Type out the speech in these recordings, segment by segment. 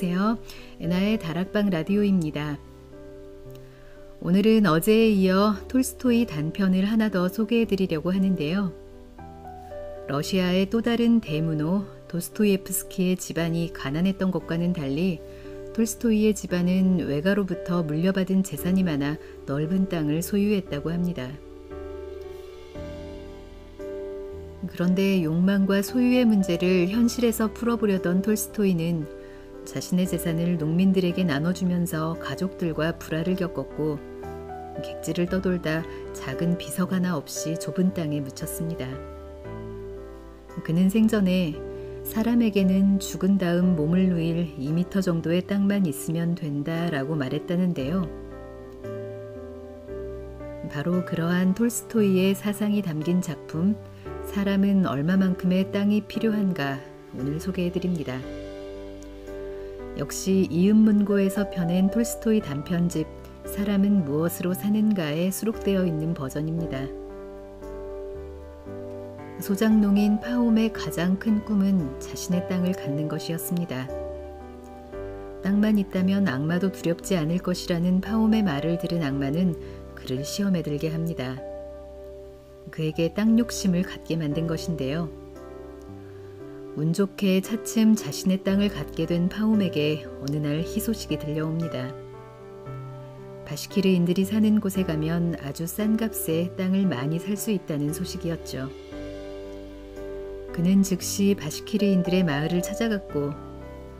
안녕하세요. 에나의 다락방 라디오입니다. 오늘은 어제에 이어 톨스토이 단편을 하나 더 소개해 드리려고 하는데요. 러시아의 또 다른 대문호 도스토예프스키의 집안이 가난했던 것과는 달리 톨스토이의 집안은 외가로부터 물려받은 재산이 많아 넓은 땅을 소유했다고 합니다. 그런데 욕망과 소유의 문제를 현실에서 풀어보려던 톨스토이는 자신의 재산을 농민들에게 나눠주면서 가족들과 불화를 겪었고 객지를 떠돌다 작은 비석 하나 없이 좁은 땅에 묻혔습니다. 그는 생전에 사람에게는 죽은 다음 몸을 누일 2m 정도의 땅만 있으면 된다라고 말했다는데요. 바로 그러한 톨스토이의 사상이 담긴 작품 사람은 얼마만큼의 땅이 필요한가 오늘 소개해드립니다. 역시 이음문고에서 펴낸 톨스토이 단편집 사람은 무엇으로 사는가에 수록되어 있는 버전입니다. 소작농인 파홈의 가장 큰 꿈은 자신의 땅을 갖는 것이었습니다. 땅만 있다면 악마도 두렵지 않을 것이라는 파홈의 말을 들은 악마는 그를 시험에 들게 합니다. 그에게 땅 욕심을 갖게 만든 것인데요. 운 좋게 차츰 자신의 땅을 갖게 된 파홈에게 어느 날 희소식이 들려옵니다. 바시키르인들이 사는 곳에 가면 아주 싼 값에 땅을 많이 살 수 있다는 소식이었죠. 그는 즉시 바시키르인들의 마을을 찾아갔고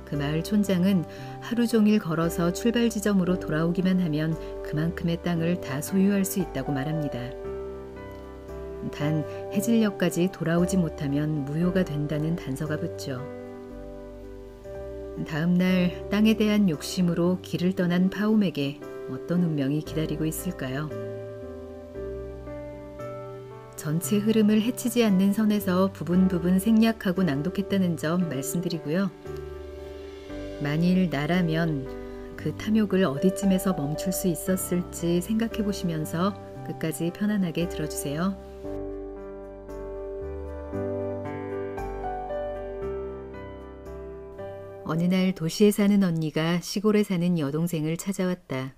그 마을 촌장은 하루 종일 걸어서 출발 지점으로 돌아오기만 하면 그만큼의 땅을 다 소유할 수 있다고 말합니다. 단 해질녘까지 돌아오지 못하면 무효가 된다는 단서가 붙죠. 다음 날 땅에 대한 욕심으로 길을 떠난 파홈에게 어떤 운명이 기다리고 있을까요? 전체 흐름을 해치지 않는 선에서 부분 생략하고 낭독했다는 점 말씀드리고요. 만일 나라면 그 탐욕을 어디쯤에서 멈출 수 있었을지 생각해 보시면서 끝까지 편안하게 들어주세요. 어느 날 도시에 사는 언니가 시골에 사는 여동생을 찾아왔다.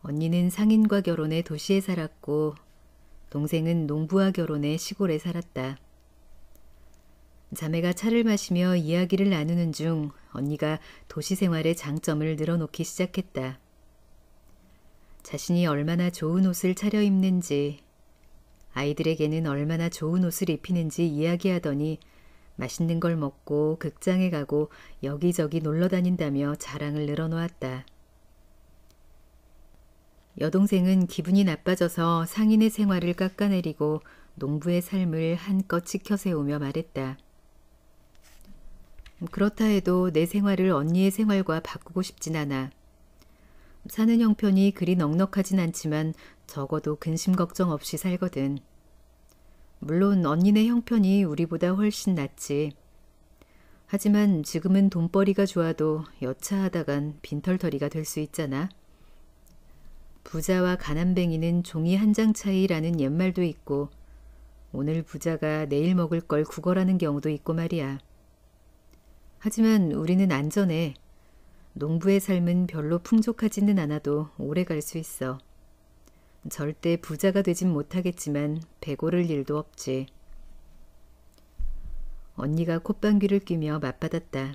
언니는 상인과 결혼해 도시에 살았고 동생은 농부와 결혼해 시골에 살았다. 자매가 차를 마시며 이야기를 나누는 중 언니가 도시 생활의 장점을 늘어놓기 시작했다. 자신이 얼마나 좋은 옷을 차려입는지, 아이들에게는 얼마나 좋은 옷을 입히는지 이야기하더니 맛있는 걸 먹고 극장에 가고 여기저기 놀러 다닌다며 자랑을 늘어놓았다. 여동생은 기분이 나빠져서 상인의 생활을 깎아내리고 농부의 삶을 한껏 치켜세우며 말했다. 그렇다 해도 내 생활을 언니의 생활과 바꾸고 싶진 않아. 사는 형편이 그리 넉넉하진 않지만 적어도 근심 걱정 없이 살거든. 물론 언니네 형편이 우리보다 훨씬 낫지. 하지만 지금은 돈벌이가 좋아도 여차하다간 빈털터리가 될 수 있잖아. 부자와 가난뱅이는 종이 한 장 차이라는 옛말도 있고 오늘 부자가 내일 먹을 걸 구걸하는 경우도 있고 말이야. 하지만 우리는 안전해. 농부의 삶은 별로 풍족하지는 않아도 오래 갈 수 있어. 절대 부자가 되진 못하겠지만 배고를 일도 없지. 언니가 콧방귀를 뀌며 맞받았다.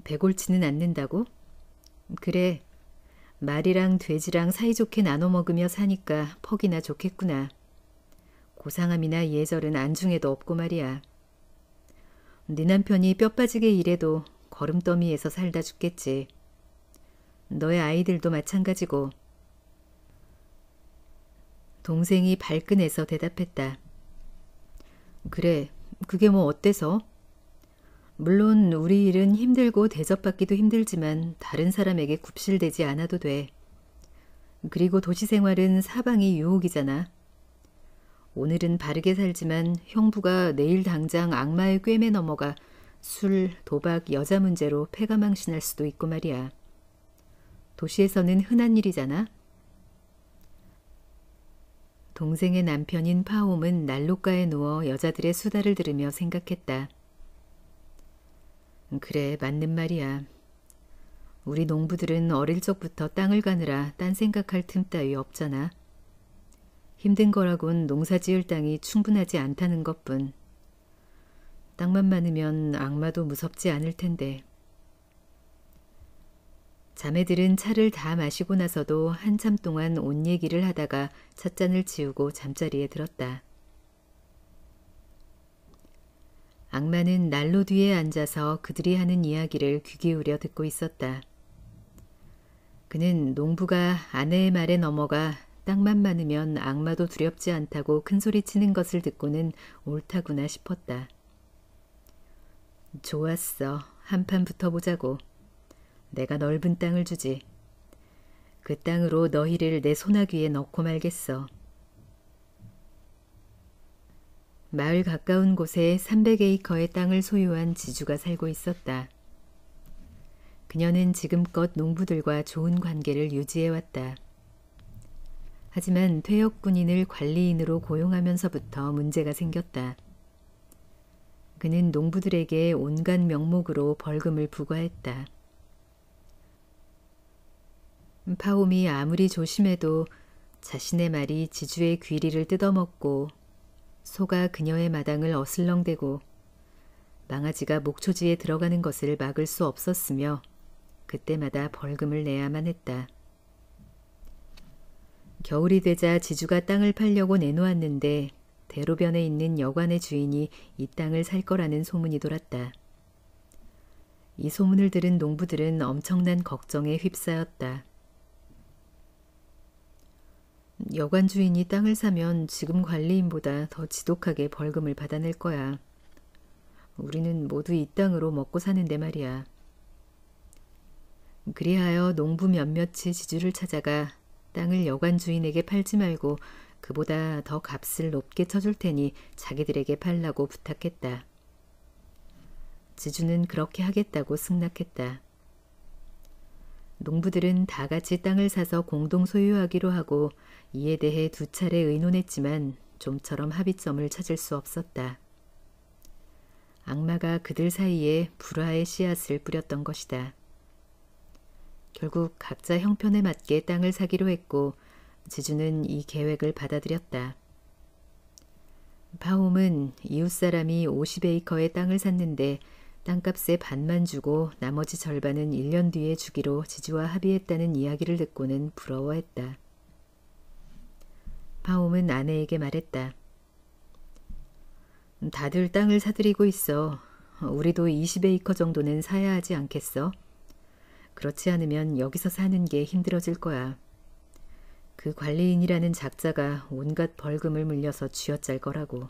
배골치는 않는다고? 그래. 말이랑 돼지랑 사이좋게 나눠 먹으며 사니까 퍽이나 좋겠구나. 고상함이나 예절은 안중에도 없고 말이야. 네 남편이 뼈 빠지게 일해도 거름더미에서 살다 죽겠지. 너의 아이들도 마찬가지고. 동생이 발끈해서 대답했다. 그래, 그게 뭐 어때서? 물론 우리 일은 힘들고 대접받기도 힘들지만 다른 사람에게 굽실대지 않아도 돼. 그리고 도시 생활은 사방이 유혹이잖아. 오늘은 바르게 살지만 형부가 내일 당장 악마의 꿰매 넘어가 술, 도박, 여자 문제로 패가망신할 수도 있고 말이야. 도시에서는 흔한 일이잖아. 동생의 남편인 파홈은 난로가에 누워 여자들의 수다를 들으며 생각했다. 그래, 맞는 말이야. 우리 농부들은 어릴 적부터 땅을 가느라 딴 생각할 틈 따위 없잖아. 힘든 거라곤 농사 지을 땅이 충분하지 않다는 것뿐. 땅만 많으면 악마도 무섭지 않을 텐데. 자매들은 차를 다 마시고 나서도 한참 동안 옷 얘기를 하다가 찻잔을 치우고 잠자리에 들었다. 악마는 난로 뒤에 앉아서 그들이 하는 이야기를 귀 기울여 듣고 있었다. 그는 농부가 아내의 말에 넘어가 땅만 많으면 악마도 두렵지 않다고 큰소리치는 것을 듣고는 옳다구나 싶었다. 좋았어. 한판 붙어보자고. 내가 넓은 땅을 주지. 그 땅으로 너희를 내 소나귀에 넣고 말겠어. 마을 가까운 곳에 300에이커의 땅을 소유한 지주가 살고 있었다. 그녀는 지금껏 농부들과 좋은 관계를 유지해왔다. 하지만 퇴역 군인을 관리인으로 고용하면서부터 문제가 생겼다. 그는 농부들에게 온갖 명목으로 벌금을 부과했다. 파옴이 아무리 조심해도 자신의 말이 지주의 귀리를 뜯어먹고 소가 그녀의 마당을 어슬렁대고 망아지가 목초지에 들어가는 것을 막을 수 없었으며 그때마다 벌금을 내야만 했다. 겨울이 되자 지주가 땅을 팔려고 내놓았는데 대로변에 있는 여관의 주인이 이 땅을 살 거라는 소문이 돌았다. 이 소문을 들은 농부들은 엄청난 걱정에 휩싸였다. 여관 주인이 땅을 사면 지금 관리인보다 더 지독하게 벌금을 받아낼 거야. 우리는 모두 이 땅으로 먹고 사는데 말이야. 그리하여 농부 몇몇이 지주를 찾아가 땅을 여관 주인에게 팔지 말고 그보다 더 값을 높게 쳐줄 테니 자기들에게 팔라고 부탁했다. 지주는 그렇게 하겠다고 승낙했다. 농부들은 다 같이 땅을 사서 공동 소유하기로 하고 이에 대해 2차례 의논했지만 좀처럼 합의점을 찾을 수 없었다. 악마가 그들 사이에 불화의 씨앗을 뿌렸던 것이다. 결국 각자 형편에 맞게 땅을 사기로 했고 지주는 이 계획을 받아들였다. 파옴은 이웃 사람이 50에이커의 땅을 샀는데 땅값의 반만 주고 나머지 절반은 1년 뒤에 주기로 지주와 합의했다는 이야기를 듣고는 부러워했다. 파옴은 아내에게 말했다. 다들 땅을 사들이고 있어. 우리도 20에이커 정도는 사야 하지 않겠어? 그렇지 않으면 여기서 사는 게 힘들어질 거야. 그 관리인이라는 작자가 온갖 벌금을 물려서 쥐어짤 거라고.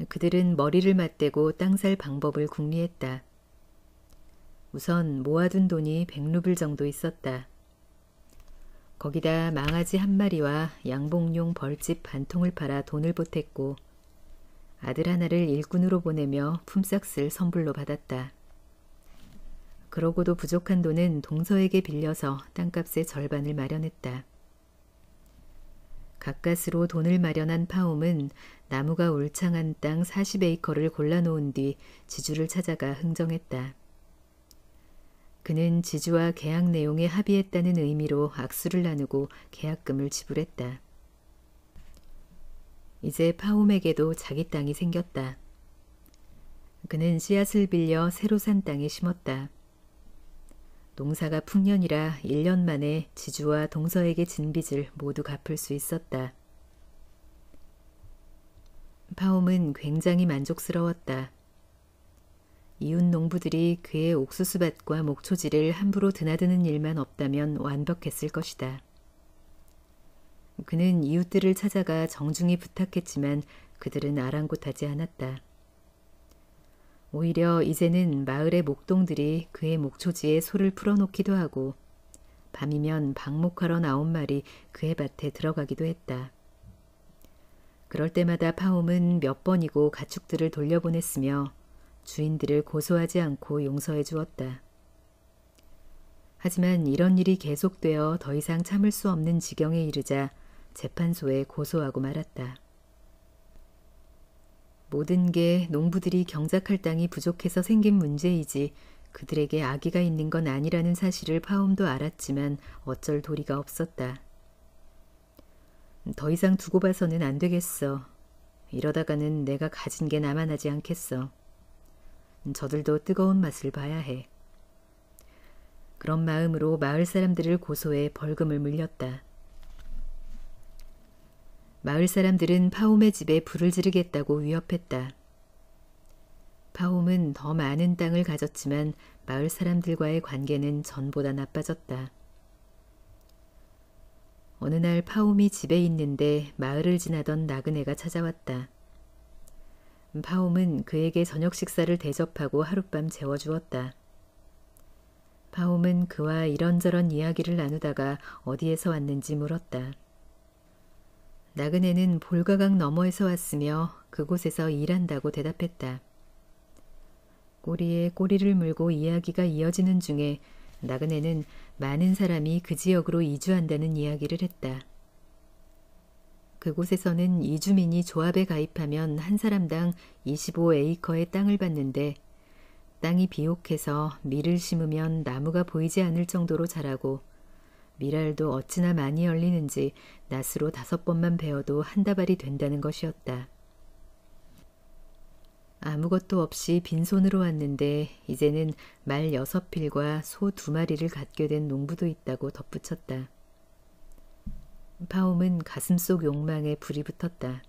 그들은 머리를 맞대고 땅 살 방법을 궁리했다. 우선 모아둔 돈이 100루블 정도 있었다. 거기다 망아지 한 마리와 양봉용 벌집 반 통을 팔아 돈을 보탰고 아들 하나를 일꾼으로 보내며 품삯을 선불로 받았다. 그러고도 부족한 돈은 동서에게 빌려서 땅값의 절반을 마련했다. 가까스로 돈을 마련한 파옴은 나무가 울창한 땅 40에이커를 골라놓은 뒤 지주를 찾아가 흥정했다. 그는 지주와 계약 내용에 합의했다는 의미로 악수를 나누고 계약금을 지불했다. 이제 파옴에게도 자기 땅이 생겼다. 그는 씨앗을 빌려 새로 산 땅에 심었다. 농사가 풍년이라 1년 만에 지주와 동서에게 진 빚을 모두 갚을 수 있었다. 파옴은 굉장히 만족스러웠다. 이웃 농부들이 그의 옥수수밭과 목초지를 함부로 드나드는 일만 없다면 완벽했을 것이다. 그는 이웃들을 찾아가 정중히 부탁했지만 그들은 아랑곳하지 않았다. 오히려 이제는 마을의 목동들이 그의 목초지에 소를 풀어놓기도 하고 밤이면 방목하러 나온 말이 그의 밭에 들어가기도 했다. 그럴 때마다 파옴은 몇 번이고 가축들을 돌려보냈으며 주인들을 고소하지 않고 용서해 주었다. 하지만 이런 일이 계속되어 더 이상 참을 수 없는 지경에 이르자 재판소에 고소하고 말았다. 모든 게 농부들이 경작할 땅이 부족해서 생긴 문제이지 그들에게 악의가 있는 건 아니라는 사실을 파움도 알았지만 어쩔 도리가 없었다. 더 이상 두고 봐서는 안 되겠어. 이러다가는 내가 가진 게 남아나지 않겠어. 저들도 뜨거운 맛을 봐야 해. 그런 마음으로 마을 사람들을 고소해 벌금을 물렸다. 마을 사람들은 파움의 집에 불을 지르겠다고 위협했다. 파움은 더 많은 땅을 가졌지만 마을 사람들과의 관계는 전보다 나빠졌다. 어느 날 파움이 집에 있는데 마을을 지나던 나그네가 찾아왔다. 파움은 그에게 저녁 식사를 대접하고 하룻밤 재워주었다. 파움은 그와 이런저런 이야기를 나누다가 어디에서 왔는지 물었다. 나그네는 볼가강 너머에서 왔으며 그곳에서 일한다고 대답했다. 꼬리에 꼬리를 물고 이야기가 이어지는 중에 나그네는 많은 사람이 그 지역으로 이주한다는 이야기를 했다. 그곳에서는 이주민이 조합에 가입하면 한 사람당 25에이커의 땅을 받는데 땅이 비옥해서 밀을 심으면 나무가 보이지 않을 정도로 자라고 밀알도 어찌나 많이 열리는지 낫으로 5번만 베어도 한 다발이 된다는 것이었다. 아무것도 없이 빈손으로 왔는데 이제는 말 6필과 소 2마리를 갖게 된 농부도 있다고 덧붙였다. 파움은 가슴속 욕망에 불이 붙었다.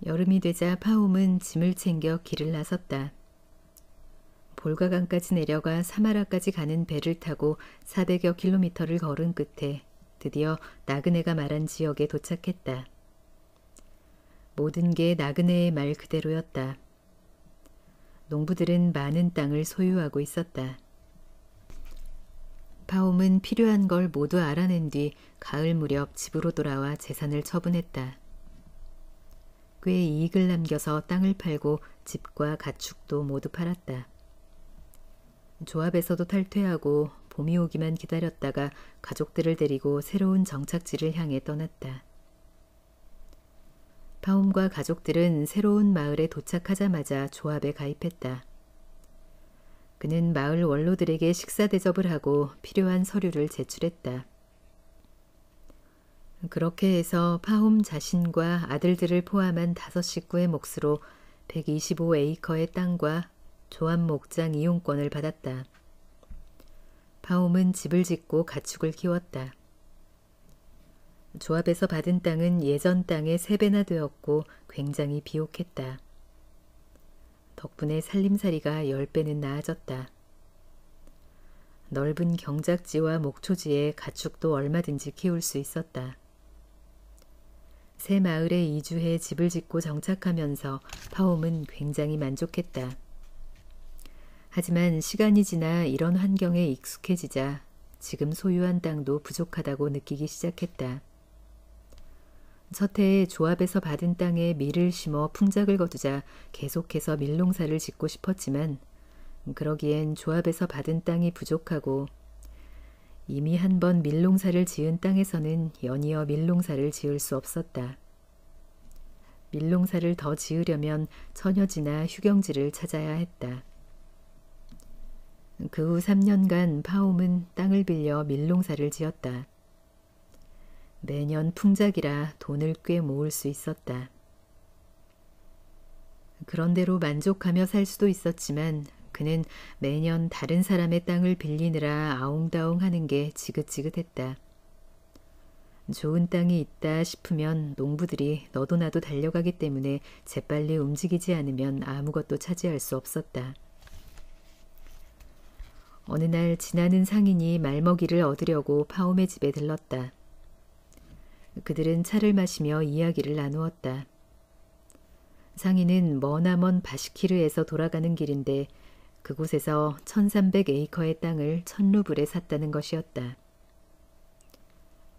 여름이 되자 파움은 짐을 챙겨 길을 나섰다. 볼가강까지 내려가 사마라까지 가는 배를 타고 400여 킬로미터를 걸은 끝에 드디어 나그네가 말한 지역에 도착했다. 모든 게 나그네의 말 그대로였다. 농부들은 많은 땅을 소유하고 있었다. 파움은 필요한 걸 모두 알아낸 뒤 가을 무렵 집으로 돌아와 재산을 처분했다. 꽤 이익을 남겨서 땅을 팔고 집과 가축도 모두 팔았다. 조합에서도 탈퇴하고 봄이 오기만 기다렸다가 가족들을 데리고 새로운 정착지를 향해 떠났다. 파움과 가족들은 새로운 마을에 도착하자마자 조합에 가입했다. 그는 마을 원로들에게 식사 대접을 하고 필요한 서류를 제출했다. 그렇게 해서 파움 자신과 아들들을 포함한 5식구의 몫으로 125에이커의 땅과 조합 목장 이용권을 받았다. 파움은 집을 짓고 가축을 키웠다. 조합에서 받은 땅은 예전 땅의 3배나 되었고 굉장히 비옥했다. 덕분에 살림살이가 10배는 나아졌다. 넓은 경작지와 목초지에 가축도 얼마든지 키울 수 있었다. 새 마을에 이주해 집을 짓고 정착하면서 파움은 굉장히 만족했다. 하지만 시간이 지나 이런 환경에 익숙해지자 지금 소유한 땅도 부족하다고 느끼기 시작했다. 첫 해에 조합에서 받은 땅에 밀을 심어 풍작을 거두자 계속해서 밀농사를 짓고 싶었지만 그러기엔 조합에서 받은 땅이 부족하고 이미 한 번 밀농사를 지은 땅에서는 연이어 밀농사를 지을 수 없었다. 밀농사를 더 지으려면 처녀지나 휴경지를 찾아야 했다. 그 후 3년간 파움은 땅을 빌려 밀농사를 지었다. 매년 풍작이라 돈을 꽤 모을 수 있었다. 그런대로 만족하며 살 수도 있었지만 그는 매년 다른 사람의 땅을 빌리느라 아웅다웅 하는 게 지긋지긋했다. 좋은 땅이 있다 싶으면 농부들이 너도 나도 달려가기 때문에 재빨리 움직이지 않으면 아무것도 차지할 수 없었다. 어느 날 지나는 상인이 말먹이를 얻으려고 파움의 집에 들렀다. 그들은 차를 마시며 이야기를 나누었다. 상인은 머나먼 바시키르에서 돌아가는 길인데 그곳에서 1300에이커의 땅을 1000루블에 샀다는 것이었다.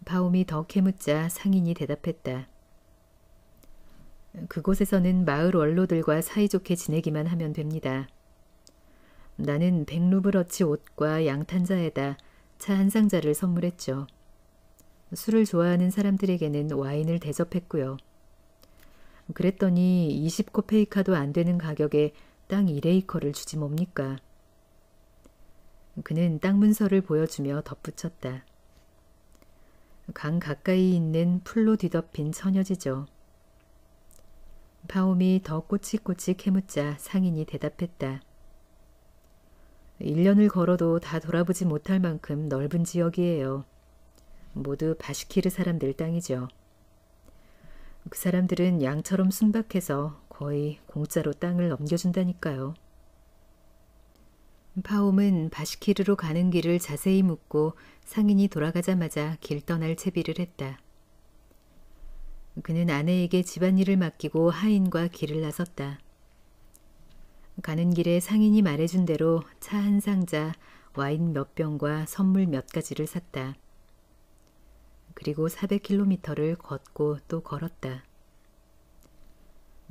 파움이 더 캐묻자 상인이 대답했다. 그곳에서는 마을 원로들과 사이좋게 지내기만 하면 됩니다. 나는 100루블어치 옷과 양탄자에다 차 한 상자를 선물했죠. 술을 좋아하는 사람들에게는 와인을 대접했고요. 그랬더니 20코페이카도 안 되는 가격에 땅 1에이커를 주지 뭡니까? 그는 땅 문서를 보여주며 덧붙였다. 강 가까이 있는 풀로 뒤덮인 처녀지죠. 파옴이 더 꼬치꼬치 캐묻자 상인이 대답했다. 1년을 걸어도 다 돌아보지 못할 만큼 넓은 지역이에요. 모두 바시키르 사람들 땅이죠. 그 사람들은 양처럼 순박해서 거의 공짜로 땅을 넘겨준다니까요. 파옴은 바시키르로 가는 길을 자세히 묻고 상인이 돌아가자마자 길 떠날 채비를 했다. 그는 아내에게 집안일을 맡기고 하인과 길을 나섰다. 가는 길에 상인이 말해준 대로 차 한 상자, 와인 몇 병과 선물 몇 가지를 샀다. 그리고 400km를 걷고 또 걸었다.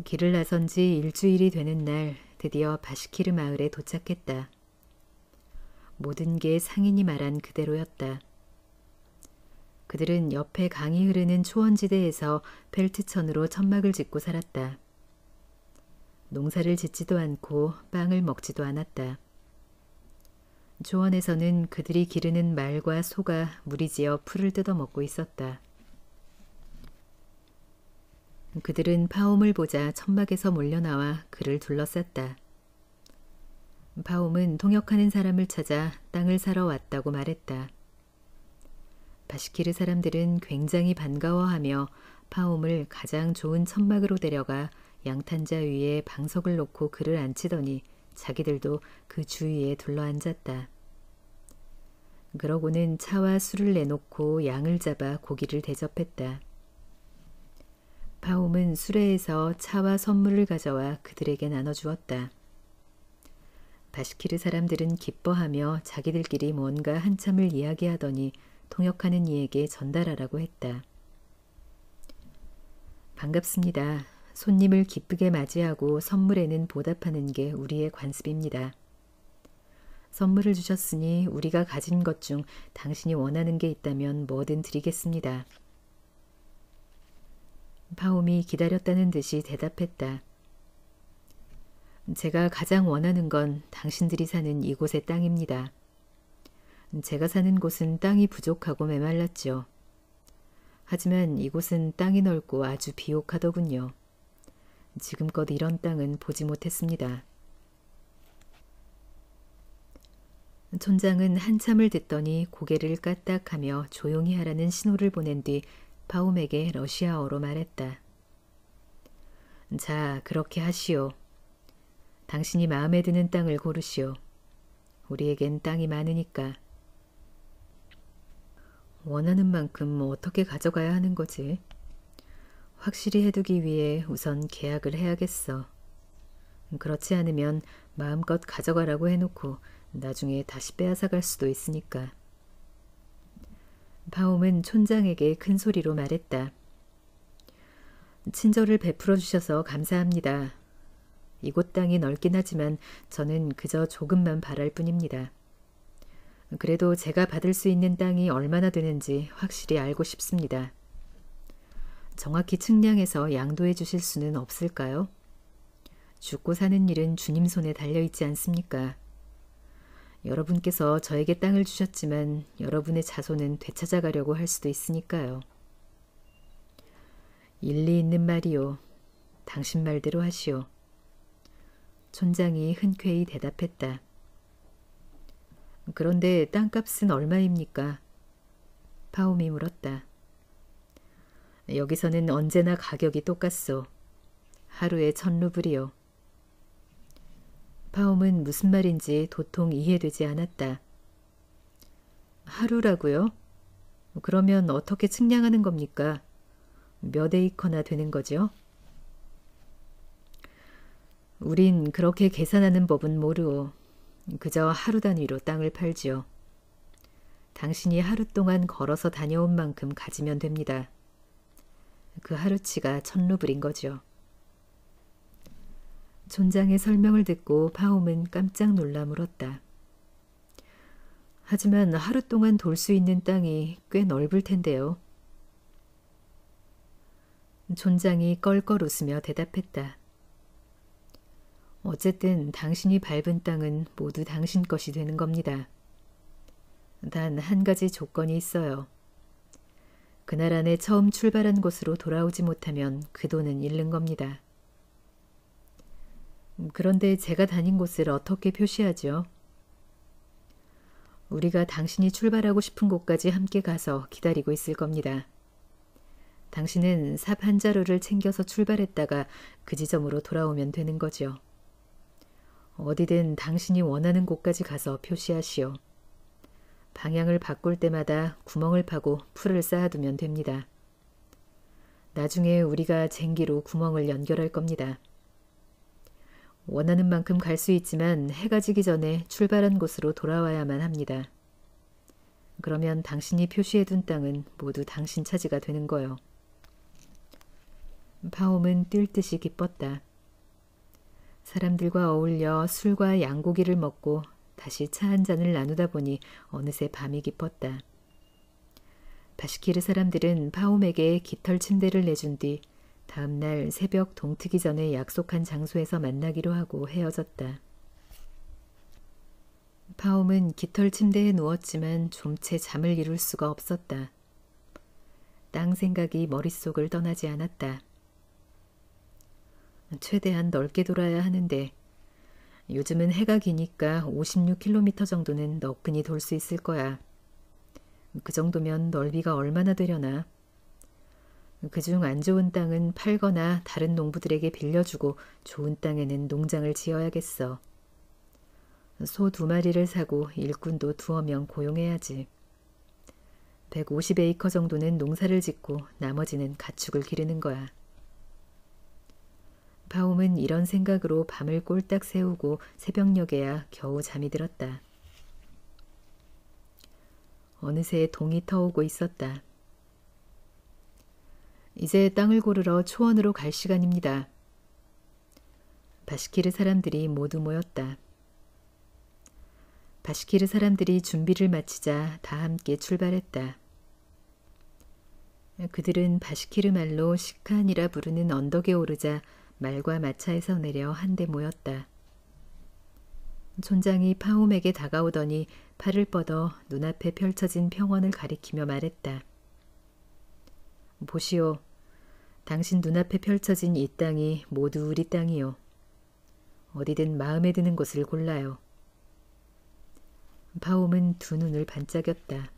길을 나선 지 일주일이 되는 날 드디어 바시키르 마을에 도착했다. 모든 게 상인이 말한 그대로였다. 그들은 옆에 강이 흐르는 초원지대에서 펠트천으로 천막을 짓고 살았다. 농사를 짓지도 않고 빵을 먹지도 않았다. 초원에서는 그들이 기르는 말과 소가 무리지어 풀을 뜯어먹고 있었다. 그들은 파옴을 보자 천막에서 몰려나와 그를 둘러쌌다. 파옴은 통역하는 사람을 찾아 땅을 사러 왔다고 말했다. 바시키르 사람들은 굉장히 반가워하며 파옴을 가장 좋은 천막으로 데려가 양탄자 위에 방석을 놓고 그를 앉히더니 자기들도 그 주위에 둘러앉았다. 그러고는 차와 술을 내놓고 양을 잡아 고기를 대접했다. 파옴은 수레에서 차와 선물을 가져와 그들에게 나눠주었다. 바시키르 사람들은 기뻐하며 자기들끼리 뭔가 한참을 이야기하더니 통역하는 이에게 전달하라고 했다. 반갑습니다. 손님을 기쁘게 맞이하고 선물에는 보답하는 게 우리의 관습입니다. 선물을 주셨으니 우리가 가진 것 중 당신이 원하는 게 있다면 뭐든 드리겠습니다. 파옴이 기다렸다는 듯이 대답했다. 제가 가장 원하는 건 당신들이 사는 이곳의 땅입니다. 제가 사는 곳은 땅이 부족하고 메말랐죠. 하지만 이곳은 땅이 넓고 아주 비옥하더군요. 지금껏 이런 땅은 보지 못했습니다. 촌장은 한참을 듣더니 고개를 까딱하며 조용히 하라는 신호를 보낸 뒤 파옴에게 러시아어로 말했다. 자, 그렇게 하시오. 당신이 마음에 드는 땅을 고르시오. 우리에겐 땅이 많으니까. 원하는 만큼 어떻게 가져가야 하는 거지? 확실히 해두기 위해 우선 계약을 해야겠어. 그렇지 않으면 마음껏 가져가라고 해놓고 나중에 다시 빼앗아갈 수도 있으니까. 파옴은 촌장에게 큰 소리로 말했다. 친절을 베풀어 주셔서 감사합니다. 이곳 땅이 넓긴 하지만 저는 그저 조금만 바랄 뿐입니다. 그래도 제가 받을 수 있는 땅이 얼마나 되는지 확실히 알고 싶습니다. 정확히 측량해서 양도해 주실 수는 없을까요? 죽고 사는 일은 주님 손에 달려있지 않습니까? 여러분께서 저에게 땅을 주셨지만 여러분의 자손은 되찾아가려고 할 수도 있으니까요. 일리 있는 말이요. 당신 말대로 하시오. 촌장이 흔쾌히 대답했다. 그런데 땅값은 얼마입니까? 파옴이 물었다. 여기서는 언제나 가격이 똑같소. 하루에 1000루블이요. 파옴은 무슨 말인지 도통 이해되지 않았다. 하루라고요? 그러면 어떻게 측량하는 겁니까? 몇 에이커나 되는 거죠? 우린 그렇게 계산하는 법은 모르오. 그저 하루 단위로 땅을 팔지요. 당신이 하루 동안 걸어서 다녀온 만큼 가지면 됩니다. 그 하루치가 1000루블인 거죠. 촌장의 설명을 듣고 파옴은 깜짝 놀라 물었다. 하지만 하루 동안 돌 수 있는 땅이 꽤 넓을 텐데요. 촌장이 껄껄 웃으며 대답했다. 어쨌든 당신이 밟은 땅은 모두 당신 것이 되는 겁니다. 단 한 가지 조건이 있어요. 그날 안에 처음 출발한 곳으로 돌아오지 못하면 그 돈은 잃는 겁니다. 그런데 제가 다닌 곳을 어떻게 표시하죠? 우리가 당신이 출발하고 싶은 곳까지 함께 가서 기다리고 있을 겁니다. 당신은 삽 한 자루를 챙겨서 출발했다가 그 지점으로 돌아오면 되는 거죠. 어디든 당신이 원하는 곳까지 가서 표시하시오. 방향을 바꿀 때마다 구멍을 파고 풀을 쌓아두면 됩니다. 나중에 우리가 쟁기로 구멍을 연결할 겁니다. 원하는 만큼 갈 수 있지만 해가 지기 전에 출발한 곳으로 돌아와야만 합니다. 그러면 당신이 표시해둔 땅은 모두 당신 차지가 되는 거요. 파옴은 뛸 듯이 기뻤다. 사람들과 어울려 술과 양고기를 먹고 다시 차 한 잔을 나누다 보니 어느새 밤이 깊었다. 바시키르 사람들은 파옴에게 깃털 침대를 내준 뒤 다음 날 새벽 동트기 전에 약속한 장소에서 만나기로 하고 헤어졌다. 파옴은 깃털 침대에 누웠지만 좀채 잠을 이룰 수가 없었다. 땅 생각이 머릿속을 떠나지 않았다. 최대한 넓게 돌아야 하는데 요즘은 해가 기니까 56km 정도는 너끈히 돌 수 있을 거야. 그 정도면 넓이가 얼마나 되려나. 그중 안 좋은 땅은 팔거나 다른 농부들에게 빌려주고 좋은 땅에는 농장을 지어야겠어. 소 2마리를 사고 일꾼도 2명 고용해야지. 150에이커 정도는 농사를 짓고 나머지는 가축을 기르는 거야. 파옴은 이런 생각으로 밤을 꼴딱 새우고 새벽녘에야 겨우 잠이 들었다. 어느새 동이 터오고 있었다. 이제 땅을 고르러 초원으로 갈 시간입니다. 바시키르 사람들이 모두 모였다. 바시키르 사람들이 준비를 마치자 다 함께 출발했다. 그들은 바시키르 말로 시칸이라 부르는 언덕에 오르자 말과 마차에서 내려 한데 모였다. 촌장이 파옴에게 다가오더니 팔을 뻗어 눈앞에 펼쳐진 평원을 가리키며 말했다. 보시오. 당신 눈앞에 펼쳐진 이 땅이 모두 우리 땅이요. 어디든 마음에 드는 곳을 골라요. 파옴은 두 눈을 반짝였다.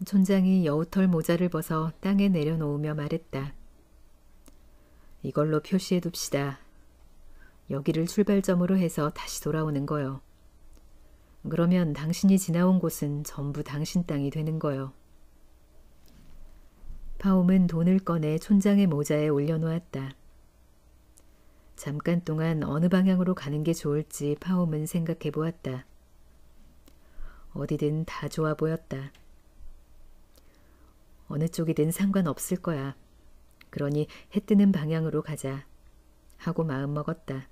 촌장이 여우털 모자를 벗어 땅에 내려놓으며 말했다. 이걸로 표시해 둡시다. 여기를 출발점으로 해서 다시 돌아오는 거요. 그러면 당신이 지나온 곳은 전부 당신 땅이 되는 거요. 파옴은 돈을 꺼내 촌장의 모자에 올려놓았다. 잠깐 동안 어느 방향으로 가는 게 좋을지 파옴은 생각해 보았다. 어디든 다 좋아 보였다. 어느 쪽이든 상관없을 거야. 그러니 해 뜨는 방향으로 가자 하고 마음먹었다.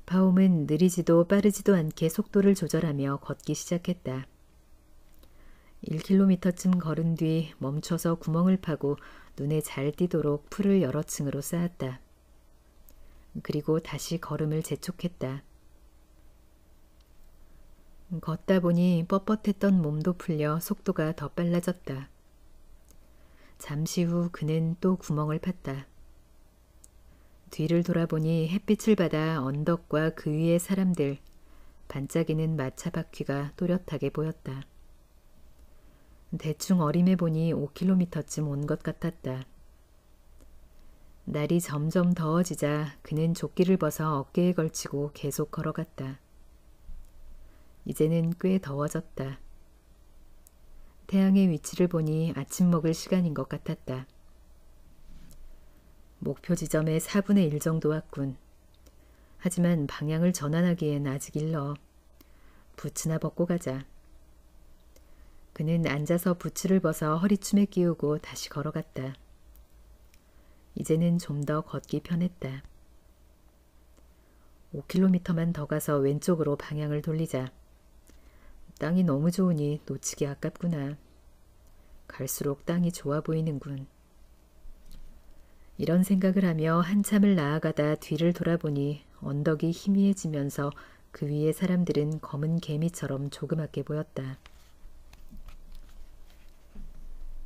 파옴은 느리지도 빠르지도 않게 속도를 조절하며 걷기 시작했다. 1km쯤 걸은 뒤 멈춰서 구멍을 파고 눈에 잘 띄도록 풀을 여러 층으로 쌓았다. 그리고 다시 걸음을 재촉했다. 걷다 보니 뻣뻣했던 몸도 풀려 속도가 더 빨라졌다. 잠시 후 그는 또 구멍을 팠다. 뒤를 돌아보니 햇빛을 받아 언덕과 그 위의 사람들, 반짝이는 마차 바퀴가 또렷하게 보였다. 대충 어림해 보니 5km쯤 온 것 같았다. 날이 점점 더워지자 그는 조끼를 벗어 어깨에 걸치고 계속 걸어갔다. 이제는 꽤 더워졌다. 태양의 위치를 보니 아침 먹을 시간인 것 같았다. 목표 지점의 4분의 1 정도 왔군. 하지만 방향을 전환하기엔 아직 일러. 부츠나 벗고 가자. 그는 앉아서 부츠를 벗어 허리춤에 끼우고 다시 걸어갔다. 이제는 좀 더 걷기 편했다. 5km만 더 가서 왼쪽으로 방향을 돌리자. 땅이 너무 좋으니 놓치기 아깝구나. 갈수록 땅이 좋아 보이는군. 이런 생각을 하며 한참을 나아가다 뒤를 돌아보니 언덕이 희미해지면서 그 위에 사람들은 검은 개미처럼 조그맣게 보였다.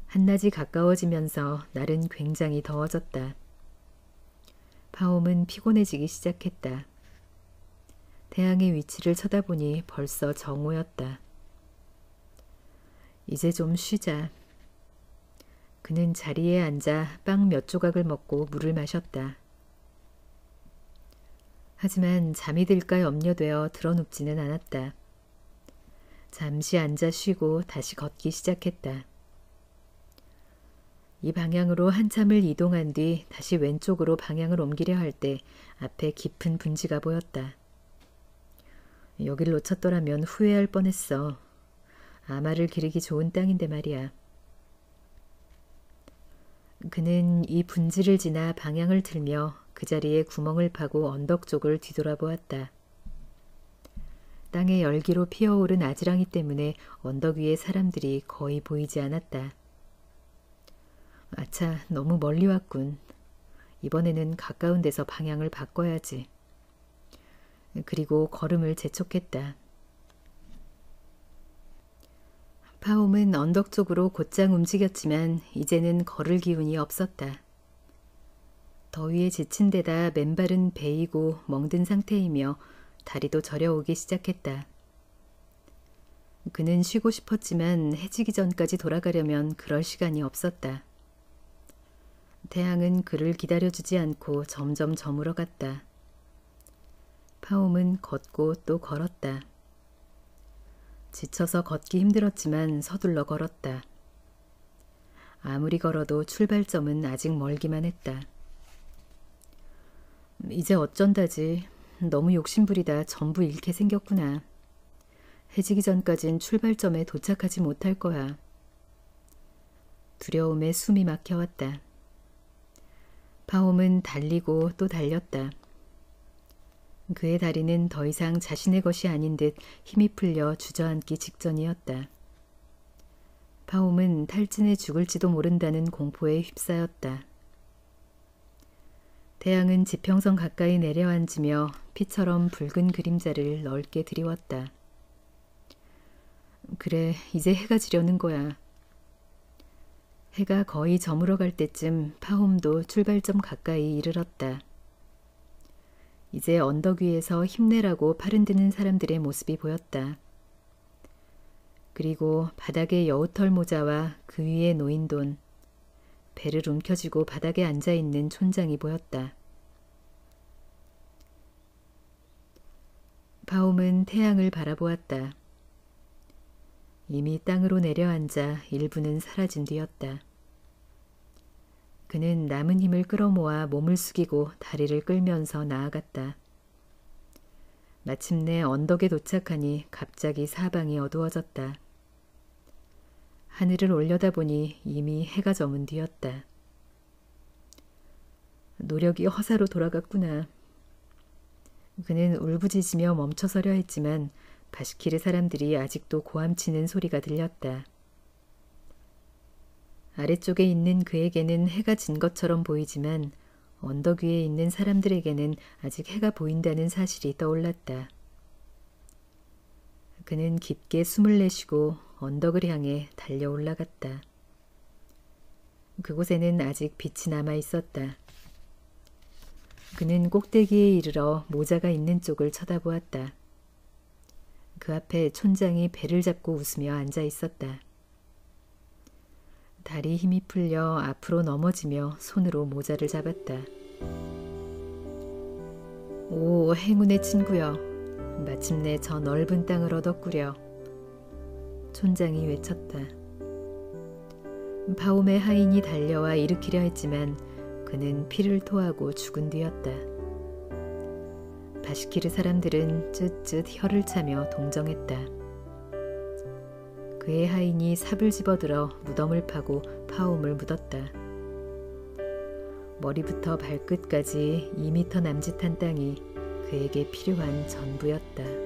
한낮이 가까워지면서 날은 굉장히 더워졌다. 파옴은 피곤해지기 시작했다. 태양의 위치를 쳐다보니 벌써 정오였다. 이제 좀 쉬자. 그는 자리에 앉아 빵 몇 조각을 먹고 물을 마셨다. 하지만 잠이 들까 염려되어 드러눕지는 않았다. 잠시 앉아 쉬고 다시 걷기 시작했다. 이 방향으로 한참을 이동한 뒤 다시 왼쪽으로 방향을 옮기려 할 때 앞에 깊은 분지가 보였다. 여길 놓쳤더라면 후회할 뻔했어. 아마를 기르기 좋은 땅인데 말이야. 그는 이 분지를 지나 방향을 틀며 그 자리에 구멍을 파고 언덕 쪽을 뒤돌아보았다. 땅에 열기로 피어오른 아지랑이 때문에 언덕 위에 사람들이 거의 보이지 않았다. 아차, 너무 멀리 왔군. 이번에는 가까운 데서 방향을 바꿔야지. 그리고 걸음을 재촉했다. 파옴은 언덕 쪽으로 곧장 움직였지만 이제는 걸을 기운이 없었다. 더위에 지친 데다 맨발은 베이고 멍든 상태이며 다리도 저려오기 시작했다. 그는 쉬고 싶었지만 해지기 전까지 돌아가려면 그럴 시간이 없었다. 태양은 그를 기다려주지 않고 점점 저물어 갔다. 파옴은 걷고 또 걸었다. 지쳐서 걷기 힘들었지만 서둘러 걸었다. 아무리 걸어도 출발점은 아직 멀기만 했다. 이제 어쩐다지. 너무 욕심부리다 전부 잃게 생겼구나. 해지기 전까진 출발점에 도착하지 못할 거야. 두려움에 숨이 막혀왔다. 파옴은 달리고 또 달렸다. 그의 다리는 더 이상 자신의 것이 아닌 듯 힘이 풀려 주저앉기 직전이었다. 파옴은 탈진해 죽을지도 모른다는 공포에 휩싸였다. 태양은 지평선 가까이 내려앉으며 피처럼 붉은 그림자를 넓게 드리웠다. 그래, 이제 해가 지려는 거야. 해가 거의 저물어 갈 때쯤 파옴도 출발점 가까이 이르렀다. 이제 언덕 위에서 힘내라고 팔흔드는 사람들의 모습이 보였다. 그리고 바닥에 여우털 모자와 그 위에 놓인 돈, 배를 움켜쥐고 바닥에 앉아있는 촌장이 보였다. 파옴은 태양을 바라보았다. 이미 땅으로 내려앉아 일부는 사라진 뒤였다. 그는 남은 힘을 끌어모아 몸을 숙이고 다리를 끌면서 나아갔다. 마침내 언덕에 도착하니 갑자기 사방이 어두워졌다. 하늘을 올려다보니 이미 해가 저문 뒤였다. 노력이 허사로 돌아갔구나. 그는 울부짖으며 멈춰서려 했지만 바시키르 사람들이 아직도 고함치는 소리가 들렸다. 아래쪽에 있는 그에게는 해가 진 것처럼 보이지만 언덕 위에 있는 사람들에게는 아직 해가 보인다는 사실이 떠올랐다. 그는 깊게 숨을 내쉬고 언덕을 향해 달려 올라갔다. 그곳에는 아직 빛이 남아 있었다. 그는 꼭대기에 이르러 모자가 있는 쪽을 쳐다보았다. 그 앞에 촌장이 배를 잡고 웃으며 앉아 있었다. 다리 힘이 풀려 앞으로 넘어지며 손으로 모자를 잡았다. 오, 행운의 친구여. 마침내 저 넓은 땅을 얻었구려. 촌장이 외쳤다. 파옴의 하인이 달려와 일으키려 했지만 그는 피를 토하고 죽은 뒤였다. 바시키르 사람들은 쯧쯧 혀를 차며 동정했다. 그의 하인이 삽을 집어들어 무덤을 파고 파옴을 묻었다. 머리부터 발끝까지 2미터 남짓한 땅이 그에게 필요한 전부였다.